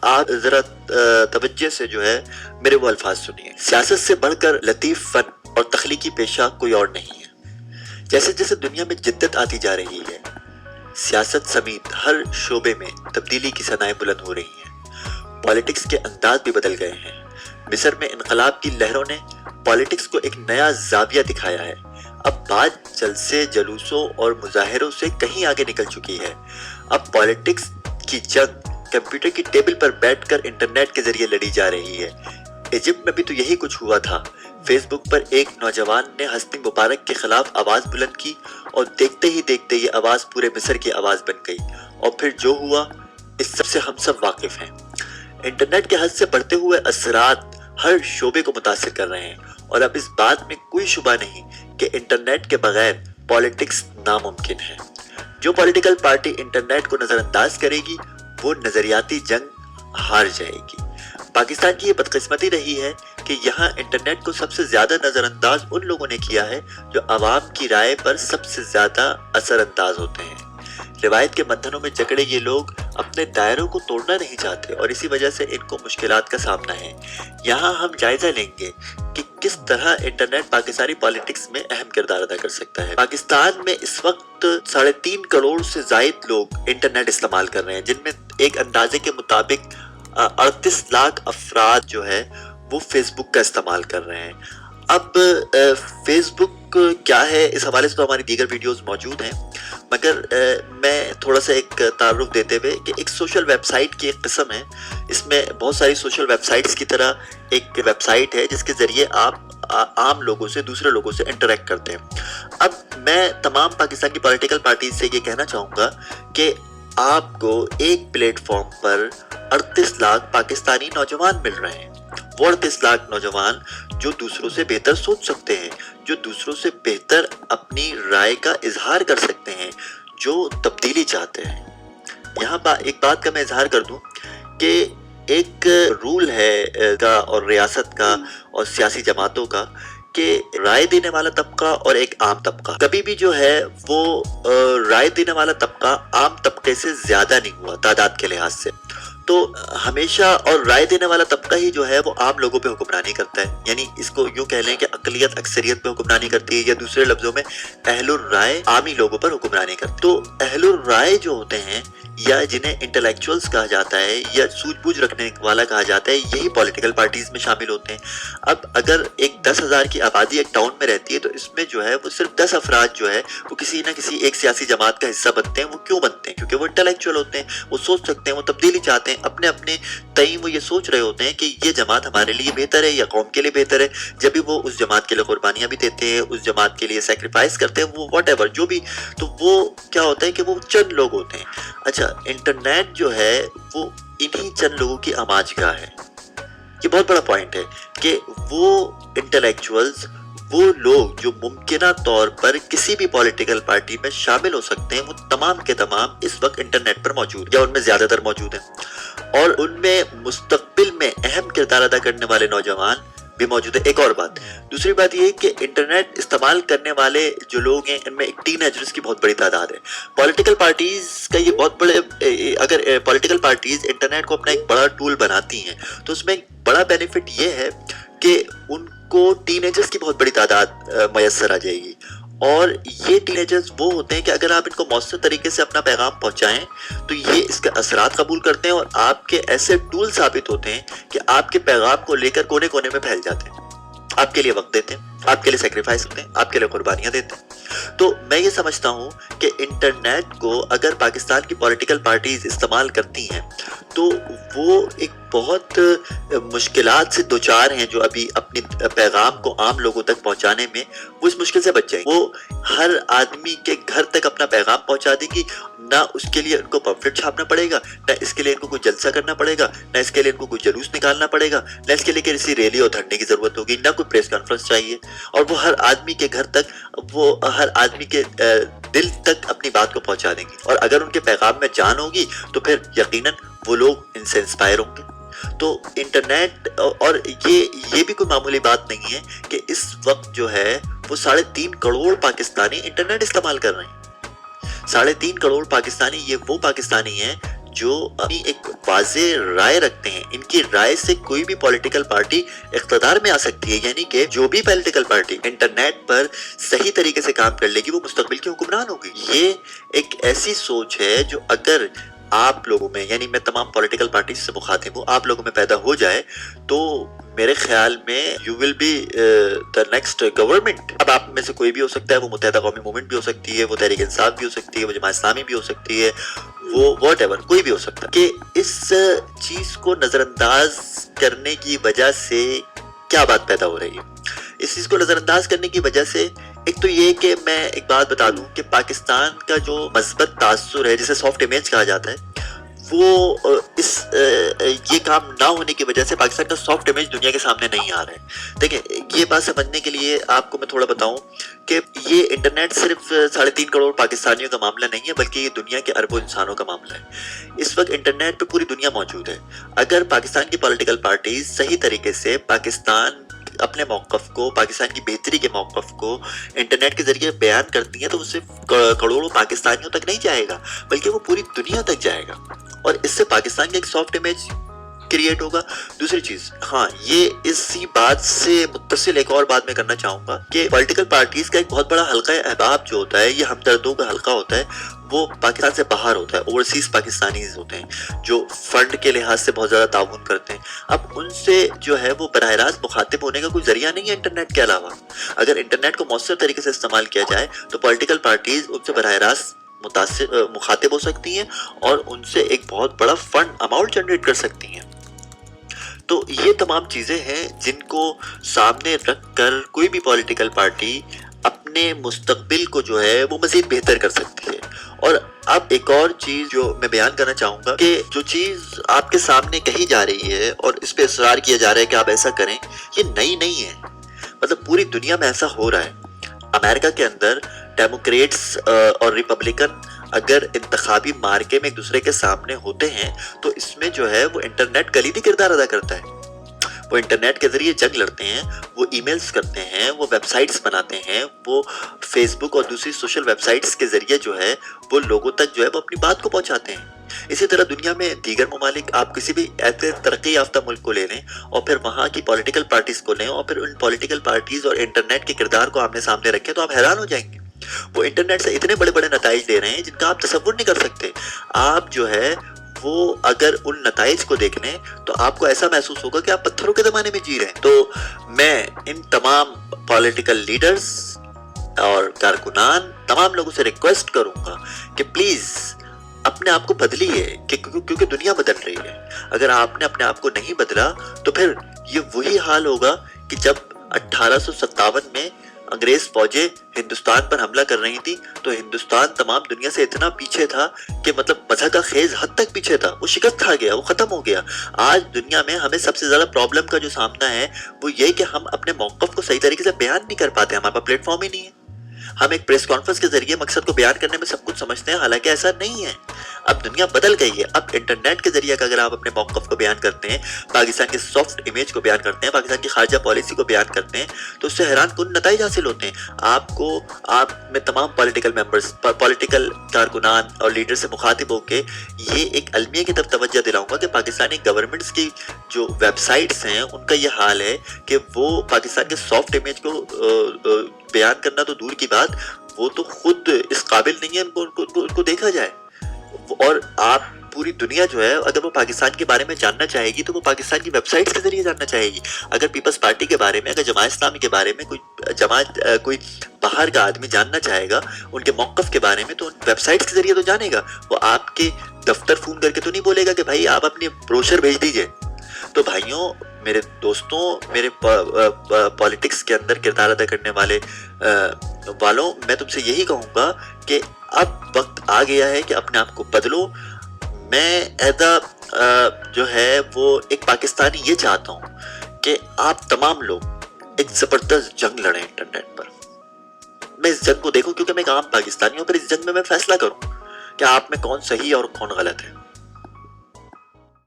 आप जरा तवज्जो से जो है मेरे वो अल्फाज सुनिए। सियासत से बढ़कर लतीफ फन और तख्लीकी पेशा कोई और नहीं है। जैसे जैसे दुनिया में जिद्दत आती जा रही है, सियासत समेत हर शोबे में तब्दीली की सनाएं बुलंद हो रही हैं। पॉलिटिक्स के अंदाज भी बदल गए हैं। मिस्र में इनकलाब की लहरों ने पॉलिटिक्स को एक नया जाविया दिखाया है। अब बात जलसे, जुलूसों और मुजाहिरों से कहीं आगे निकल चुकी है। अब पॉलिटिक्स की जंग कंप्यूटर की टेबल पर बैठकर इंटरनेट के जरिए लड़ी जा रही है। इजिप्ट में भी तो यही कुछ हुआ था। फेसबुक पर एक नौजवान ने हस्नी मुबारक के खिलाफ आवाज बुलंद की और देखते ही देखते ये आवाज पूरे मिस्र की आवाज बन गई। और फिर जो हुआ, इस सब से हम सब वाकिफ हैं। इंटरनेट के हद से बढ़ते हुए असरात हर शोबे को मुतासिर कर रहे हैं और अब इस बात में कोई शुबा नहीं कि इंटरनेट के बगैर पॉलिटिक्स नामुमकिन है। जो पॉलिटिकल पार्टी इंटरनेट को नजरअंदाज करेगी वो नजरियाती जंग हार जाएगी। पाकिस्तान की ये बदकिस्मती रही है कि यहाँ इंटरनेट को सबसे ज्यादा नजरअंदाज उन लोगों ने किया है जो आवाम की राय पर सबसे ज्यादा असरअंदाज होते हैं। रिवायत के बंधनों में जकड़े ये लोग अपने दायरों को तोड़ना नहीं चाहते और इसी वजह से इनको मुश्किलात का सामना है। यहाँ हम जायजा लेंगे कि किस तरह इंटरनेट पाकिस्तानी पॉलिटिक्स में अहम किरदार अदा कर सकता है। पाकिस्तान में इस वक्त 3.5 करोड़ से जायद लोग इंटरनेट इस्तेमाल कर रहे हैं, जिनमें एक अंदाजे के मुताबिक 38 लाख अफराद जो है वो फेसबुक का इस्तेमाल कर रहे हैं। अब फेसबुक क्या है, इस हवाले से तो हमारी दीगर वीडियोस मौजूद हैं, मगर मैं थोड़ा सा एक तारुफ देते हुए कि एक सोशल वेबसाइट की एक किस्म है। इसमें बहुत सारी सोशल वेबसाइट्स की तरह एक वेबसाइट है जिसके ज़रिए आप आम लोगों से, दूसरे लोगों से इंटरेक्ट करते हैं। अब मैं तमाम पाकिस्तान की पॉलिटिकल पार्टी से ये कहना चाहूँगा कि आपको एक प्लेटफॉर्म पर 38 लाख पाकिस्तानी नौजवान मिल रहे हैं। वो 38 लाख नौजवान जो दूसरों से बेहतर सोच सकते हैं, जो दूसरों से बेहतर अपनी राय का इजहार कर सकते हैं, जो तब्दीली चाहते हैं। यहाँ एक बात का मैं इजहार कर दूं कि एक रूल है का और रियासत का और सियासी जमातों का कि राय देने वाला तबका और एक आम तबका, कभी भी जो है वो राय देने वाला तबका आम तबके से ज्यादा नहीं हुआ तादाद के लिहाज से। तो हमेशा और राय देने वाला तबका ही जो है वो आम लोगों पे हुक्मरानी करता है, यानी इसको यूं कह लें कि अकलियत अक्सरियत पे हुक्मरानी करती है, या दूसरे लफ्जों में अहलुर राय आमी लोगों पर हुक्मरानी करती है। तो अहलुर राय जो होते हैं या जिन्हें इंटेलेक्चुअल्स कहा जाता है या सूझबूझ रखने वाला कहा जाता है, यही पॉलिटिकल पार्टीज में शामिल होते हैं। अब अगर एक 10,000 की आबादी एक टाउन में रहती है तो इसमें जो है वो सिर्फ 10 अफराद जो है वो किसी न किसी एक सियासी जमात का हिस्सा बनते हैं। वो क्यों बनते हैं? क्योंकि वो इंटेलेक्चुअल होते हैं, वो सोच सकते हैं, वो तब्दीली चाहते हैं, अपने अपने तय वो ये सोच रहे होते हैं कि ये जमात हमारे लिए बेहतर है या कौम के लिए बेहतर है। जब भी वो उस जमात के लिए कुर्बानियां भी देते हैं, उस जमात के लिए सेक्रीफाइस करते हैं, वो व्हाटएवर जो भी, तो वो क्या होता है कि वो चंद लोग होते हैं। अच्छा, इंटरनेट जो है वो इन्हीं चंद लोगों की आमाजगाह है। ये बहुत बड़ा पॉइंट है कि वो इंटेलेक्चुअल्स, वो लोग जो मुमकिना तौर पर किसी भी पॉलिटिकल पार्टी में शामिल हो सकते हैं, वो तमाम के तमाम इस वक्त इंटरनेट पर मौजूद या उनमें ज्यादातर मौजूद हैं और उनमें मुस्तकबिल में अहम किरदार अदा करने वाले नौजवान भी मौजूद है। एक और बात, दूसरी बात ये है कि इंटरनेट इस्तेमाल करने वाले जो लोग हैं इनमें एक टीनेजर्स की बहुत बड़ी तादाद है। पॉलिटिकल पार्टीज का ये बहुत बड़े, अगर पॉलिटिकल पार्टीज इंटरनेट को अपना एक बड़ा टूल बनाती हैं तो उसमें एक बड़ा बेनिफिट ये है कि उनको टीनेजर्स की बहुत बड़ी तादाद मैसर आ जाएगी। और ये टीनेजर्स वो होते हैं कि अगर आप इनको मौसर तरीके से अपना पैगाम पहुंचाएं तो ये इसके असरात कबूल करते हैं और आपके ऐसे टूल साबित होते हैं कि आपके पैगाम को लेकर कोने कोने में फैल जाते हैं, आपके लिए वक्त देते हैं, आपके लिए सेक्रीफाइस करते हैं, आपके लिए कुर्बानियां देते हैं। तो मैं ये समझता हूँ कि इंटरनेट को अगर पाकिस्तान की पॉलिटिकल पार्टीज इस्तेमाल करती हैं तो वो एक बहुत मुश्किलात से दो चार हैं जो अभी अपनी पैगाम को आम लोगों तक पहुंचाने में वो इस मुश्किल से बच जाएंगे। वो हर आदमी के घर तक अपना पैगाम पहुंचा देगी, ना उसके लिए उनको पम्फलेट छापना पड़ेगा, ना इसके लिए इनको कोई जलसा करना पड़ेगा, ना इसके लिए इनको कोई जुलूस निकालना पड़ेगा, ना इसके लिए किसी रैली और धरने की जरूरत होगी, ना कोई प्रेस कॉन्फ्रेंस चाहिए। और वो हर आदमी के घर तक, वो हर आदमी के दिल तक अपनी बात को पहुंचा देंगी। और अगर उनके पैगाम में जान होगी तो फिर यकीनन वो लोग इनसे इंस्पायर होंगे। तो इंटरनेट, और ये भी कोई मामूली बात नहीं है कि इस वक्त जो है वो 3.5 करोड़ पाकिस्तानी इंटरनेट इस्तेमाल कर रहे हैं। 3.5 करोड़ पाकिस्तानी, ये वो पाकिस्तानी हैं جو اپنی ایک واضح رائے رکھتے ہیں، ان کی رائے سے کوئی بھی پولیٹیکل پارٹی اقتدار میں آ سکتی ہے، یعنی کہ جو بھی پولیٹیکل پارٹی انٹرنیٹ پر صحیح طریقے سے کام کر لے گی وہ مستقبل کی حکمران ہوگی۔ یہ ایک ایسی سوچ ہے جو اگر آپ لوگوں میں، یعنی میں تمام پولیٹیکل پارٹیز سے مخاطب ہوں، آپ لوگوں میں پیدا ہو جائے تو میرے خیال میں you will be the next government. اب آپ میں سے کوئی بھی ہو سکتا ہے، وہ متحدہ قومی موومنٹ بھی ہو سکتی ہے، وہ تحریک انصاف بھی ہو سکتی ہے، وہ جماعت اسلامی بھی ہو سکتی ہے، وہ واٹ ایور کوئی بھی ہو سکتا ہے۔ کہ اس چیز کو نظر انداز کرنے کی وجہ سے کیا بات پیدا ہو رہی ہے؟ اس چیز کو نظر انداز کرنے کی وجہ سے ایک تو یہ کہ میں ایک بات بتا دوں کہ پاکستان کا جو مثبت تاثر ہے، جسے سافٹ امیج کہا جاتا ہے، وہ یہ کام نہ ہونے کی وجہ سے پاکستان کا سافٹ امیج دنیا کے سامنے نہیں آ رہا ہے۔ دیکھیں، یہ بات سمجھنے کے لیے آپ کو میں تھوڑا بتاؤں کہ یہ انٹرنیٹ صرف 3.5 کروڑ پاکستانیوں کا معاملہ نہیں ہے، بلکہ یہ دنیا کے اربوں انسانوں کا معاملہ ہے۔ اس وقت انٹرنیٹ پہ پوری دنیا موجود ہے۔ اگر پاکستان کی پولیٹیکل پارٹیز صحیح طریقے سے اپنے موقف کو، پاکستان کی بہتری کے موقف کو انٹرنیٹ کے ذریعے بیان کرتی ہیں تو وہ صرف کروڑوں پاکستانیوں تک نہیں جائے گا، بلکہ وہ پوری دنیا تک جائے گا، اور اس سے پاکستان کا ایک سافٹ امیج کریٹ ہوگا۔ دوسری چیز، ہاں، یہ اسی بات سے متصل ایک اور بات میں کرنا چاہوں گا کہ پولیٹیکل پارٹیز کا ایک بہت بڑا حلقہ احباب جو ہوتا ہے، یہ ہمدردوں کا حلقہ ہوتا ہے، وہ پاکستان سے باہر ہوتا ہے، اوورسیز پاکستانیز ہوتے ہیں جو فنڈ کے لحاظ سے بہت زیادہ تعاون کرتے ہیں۔ اب ان سے جو ہے وہ براہ راست مخاطب ہونے کا کوئی ذریعہ نہیں ہے انٹرنیٹ کے علاوہ۔ اگر انٹرنیٹ کو مؤثر طریقے سے استعمال کیا جائے تو پولیٹیکل پارٹیز ان سے براہ راست مخاطب ہو سکتی ہیں اور ان سے ایک بہت بڑا فنڈ اماؤنٹ جنریٹ کر سکتی ہیں۔ تو یہ تمام چیزیں ہیں جن کو سامنے رکھ کر کوئی بھی پولیٹیکل پارٹی اپنے مستقبل کو جو ہے وہ مزید بہتر کر سکتی ہے۔ اور اب ایک اور چیز جو میں بیان کرنا چاہوں گا کہ جو چیز آپ کے سامنے کہی جا رہی ہے اور اس پہ اصرار کیا جا رہا ہے کہ آپ ایسا کریں، یہ نئی نہیں ہے، مطلب پوری دنیا میں ایسا ہو رہا ہے۔ امریکہ کے اندر ڈیموکریٹس اور ریپبلکن اگر انتخابی مارکے میں ایک دوسرے کے سامنے ہوتے ہیں تو اس میں جو ہے وہ انٹرنیٹ کلیدی کردار ادا کرتا ہے۔ وہ انٹرنیٹ کے ذریعے جنگ لڑتے ہیں، وہ ای میلز کرتے ہیں، وہ ویب سائٹس بناتے ہیں، وہ فیس بک اور دوسری سوشل ویب سائٹس کے ذریعے جو ہے وہ لوگوں تک جو ہے وہ اپنی بات کو پہنچاتے ہیں۔ اسی طرح دنیا میں دیگر ممالک، آپ کسی بھی ایسے ترقی یافتہ ملک کو لے لیں اور پھر وہاں کی پولیٹیکل پارٹیز کو لیں اور پھر ان پولیٹیکل پارٹیز اور انٹرنیٹ کے کردار کو آمنے سامنے رکھیں تو آپ حیران ہو جائیں گے۔ وہ انٹرنیٹ سے اتنے بڑے بڑے نتائج دے رہے ہیں جن کا آپ تصور نہیں کر سکتے۔ آپ جو ہے وہ اگر ان نتائج کو دیکھ لیں تو آپ کو ایسا محسوس ہوگا کہ آپ پتھروں کے زمانے میں جی رہے ہیں۔ تو میں ان تمام پولیٹیکل لیڈرز اور کارکنان، تمام لوگوں سے ریکویسٹ کروں گا کہ پلیز اپنے آپ کو بدلیے، کیونکہ دنیا بدل رہی ہے۔ اگر آپ نے اپنے آپ کو نہیں بدلا تو پھر یہ وہی حال ہوگا کہ جب 1857 میں انگریز فوجیں ہندوستان پر حملہ کر رہی تھی تو ہندوستان تمام دنیا سے اتنا پیچھے تھا کہ مطلب مزہ کا خیز حد تک پیچھے تھا، وہ شکست کھا گیا، وہ ختم ہو گیا۔ آج دنیا میں ہمیں سب سے زیادہ پرابلم کا جو سامنا ہے وہ یہ کہ ہم اپنے موقف کو صحیح طریقے سے بیان نہیں کر پاتے، ہمارے پاس پلیٹ فارم ہی نہیں ہے۔ ہم ایک پریس کانفرنس کے ذریعے مقصد کو بیان کرنے میں سب کچھ سمجھتے ہیں، حالانکہ ایسا نہیں ہے۔ اب دنیا بدل گئی ہے۔ اب انٹرنیٹ کے ذریعے اگر آپ اپنے موقف کو بیان کرتے ہیں، پاکستان کے سافٹ امیج کو بیان کرتے ہیں، پاکستان کی خارجہ پالیسی کو بیان کرتے ہیں تو اس سے حیران کن نتائج حاصل ہوتے ہیں۔ آپ میں تمام پولیٹیکل ممبرز، پولیٹیکل کارکنان اور لیڈر سے مخاطب ہو کے یہ ایک المیہ کی طرف توجہ دلاؤں گا کہ پاکستانی گورنمنٹس کی جو ویب سائٹس ہیں ان کا یہ حال ہے کہ وہ پاکستان کے سافٹ امیج کو بیان کرنا تو دور کی بات، وہ تو خود اس قابل نہیں ہے ان کو دیکھا جائے۔ اور آپ پوری دنیا جو ہے اگر وہ پاکستان کے بارے میں جاننا چاہے گی تو وہ پاکستان کی ویب سائٹس کے ذریعے جاننا چاہے گی۔ اگر پیپلز پارٹی کے بارے میں، اگر جماعت اسلامی کے بارے میں کوئی باہر کا آدمی جاننا چاہے گا ان کے موقف کے بارے میں تو ان ویب سائٹس کے ذریعے تو جانے گا۔ وہ آپ کے دفتر فون کر کے تو نہیں بولے گا کہ بھائی آپ اپنی بروشر بھیج دیجئے۔ تو بھائیوں، میرے دوستوں، میرے پالیٹکس کے اندر کردار ادا کرنے والوں، میں تم سے یہی کہوں گا کہ اب وقت آ گیا ہے کہ اپنے آپ کو بدلو۔ میں جو ہے وہ ایک پاکستانی یہ چاہتا ہوں کہ آپ تمام لوگ ایک زبردست جنگ لڑیں انٹرنیٹ پر۔ میں اس جنگ کو دیکھوں کیونکہ میں ایک عام پاکستانی ہوں، پھر اس جنگ میں فیصلہ کروں کہ آپ میں کون صحیح اور کون غلط ہے۔